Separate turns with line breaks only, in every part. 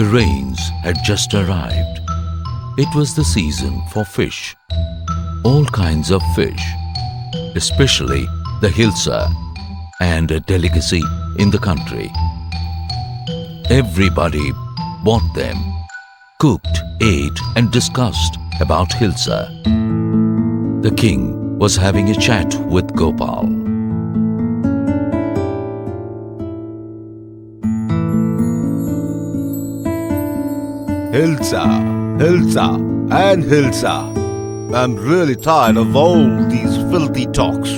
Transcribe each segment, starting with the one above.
The rains had just arrived. It was the season for fish. All kinds of fish, especially the Hilsa, and a delicacy in the country. Everybody bought them, cooked, ate and discussed about Hilsa. The king was having a chat with Gopal.
Hilsa, Hilsa and Hilsa. I'm really tired of all these filthy talks.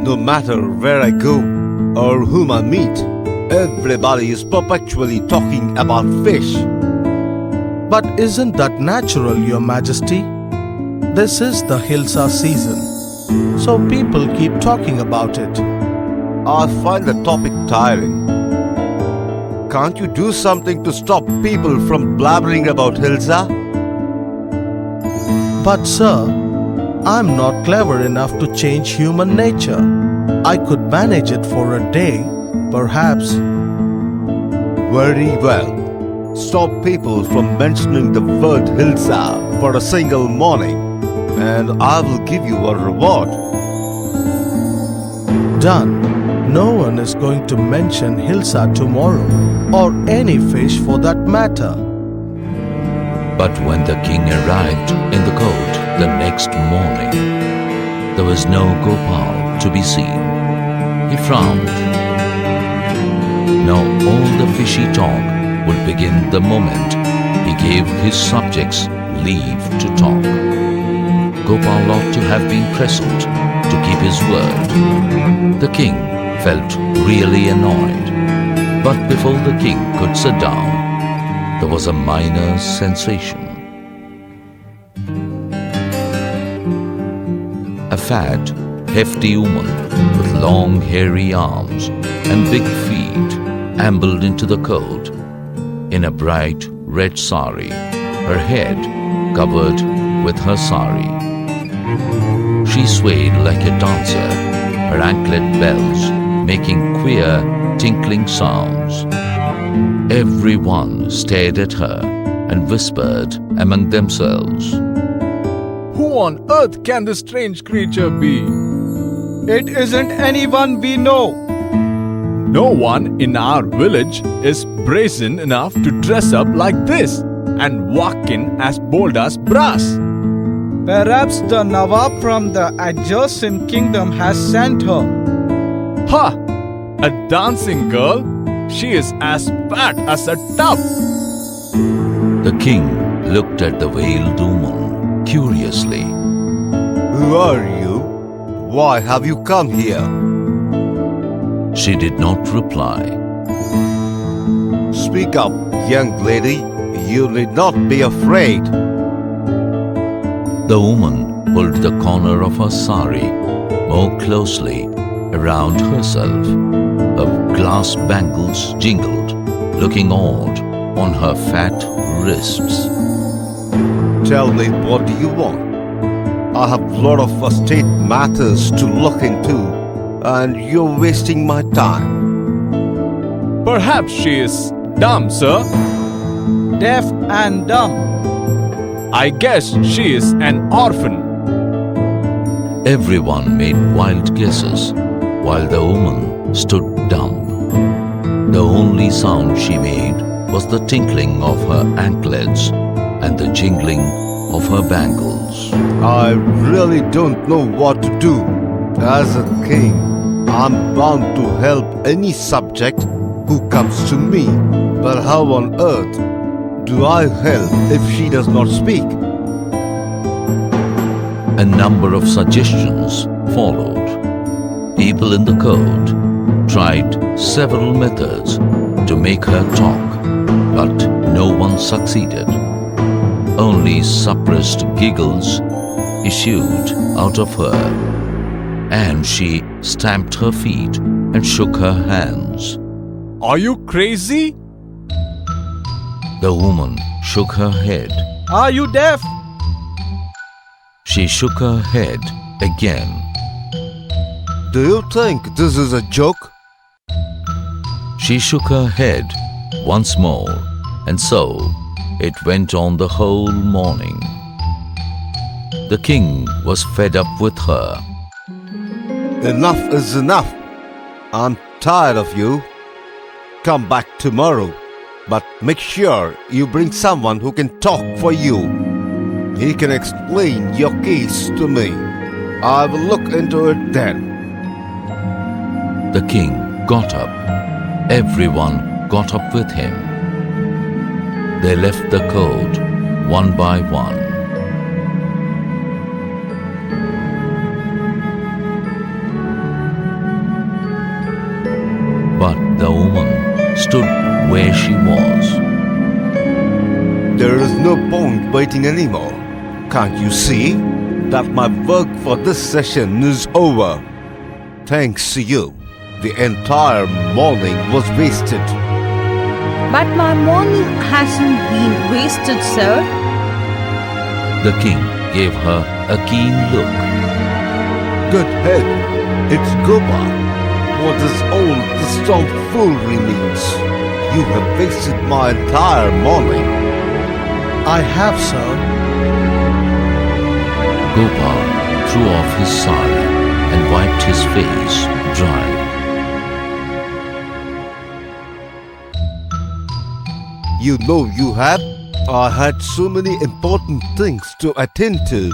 No matter where I go or whom I meet, everybody is perpetually talking about fish.
But isn't that natural, Your Majesty? This is the Hilsa season, so people keep talking about it.
I find the topic tiring. Can't you do something to stop people from blabbering about Hilsa?
But sir, I'm not clever enough to change human nature. I could manage it for a day, perhaps.
Very well. Stop people from mentioning the word Hilsa for a single morning, and I will give you a reward.
Done. No one is going to mention Hilsa tomorrow, or any fish for that matter.
But when the king arrived in the court the next morning, there was no Gopal to be seen. He frowned. Now all the fishy talk would begin the moment he gave his subjects leave to talk. Gopal ought to have been present to keep his word. The king felt really annoyed. But before the king could sit down, there was a minor sensation. A fat, hefty woman with long hairy arms and big feet ambled into the court in a bright red sari, her head covered with her sari. She swayed like a dancer, her anklet bells making queer tinkling sounds. Everyone stared at her and whispered among themselves,
"Who on earth can this strange creature be?
It isn't anyone we know.
No one in our village is brazen enough to dress up like this and walk in as bold as brass."
Perhaps the Nawab from the adjacent kingdom has sent her.
Ha! A dancing girl? She is as fat as a tub.
The king looked at the veiled woman curiously.
Who are you? Why have you come here?
She did not reply.
Speak up, young lady. You need not be afraid.
The woman pulled the corner of her sari more closely around herself. Her glass bangles jingled, looking odd on her fat wrists.
Tell me, what do you want? I have a lot of state matters to look into, and you're wasting my time.
Perhaps she is dumb, sir.
Deaf and dumb.
I guess she is an orphan.
Everyone made wild guesses while the woman stood dumb. The only sound she made was the tinkling of her anklets and the jingling of her bangles.
I really don't know what to do. As a king, I'm bound to help any subject who comes to me. But how on earth do I help if she does not speak?
A number of suggestions followed. People in the court tried several methods to make her talk, but no one succeeded. Only suppressed giggles issued out of her, and she stamped her feet and shook her hands.
Are you crazy?
The woman shook her head.
Are you deaf?
She shook her head again.
Do you think this is a joke?
She shook her head once more And so it went on the whole morning. The king was fed up with her.
Enough is enough. I'm tired of you. Come back tomorrow, but make sure you bring someone who can talk for you. He can explain your case to me. I will look into it then.
The king got up. Everyone got up with him. They left the court one by one. But the woman stood where she was.
There is no point waiting anymore. Can't you see that my work for this session is over? Thanks to you, the entire morning was wasted.
But my morning hasn't been wasted, sir.
The king gave her a keen look.
Good head, it's Gopal. What is all this tomfoolery means? You have wasted my entire morning.
I have, sir.
Gopal threw off his sari and wiped his face dry.
You know you have. I had so many important things to attend to,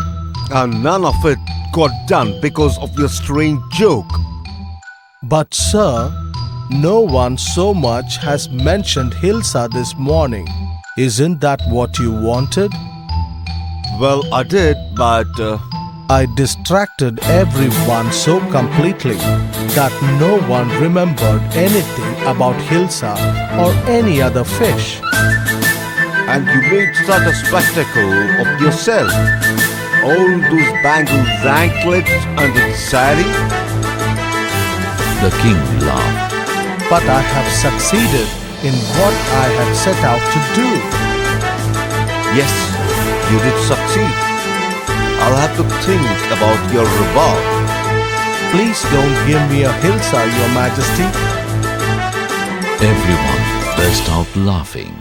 and none of it got done because of your strange joke.
But, sir, no one so much has mentioned Hilsa this morning. Isn't that what you wanted?
Well, I did, but
I distracted everyone so completely that no one remembered anything about Hilsa or any other fish.
and you made such a spectacle of yourself. All those bangles, anklets, and the sari.
The king laughed.
But I have succeeded in what I had set out to do.
Yes, you did succeed. I'll have to think about your reward.
Please don't give me a Hilsa, Your Majesty.
Everyone burst out laughing.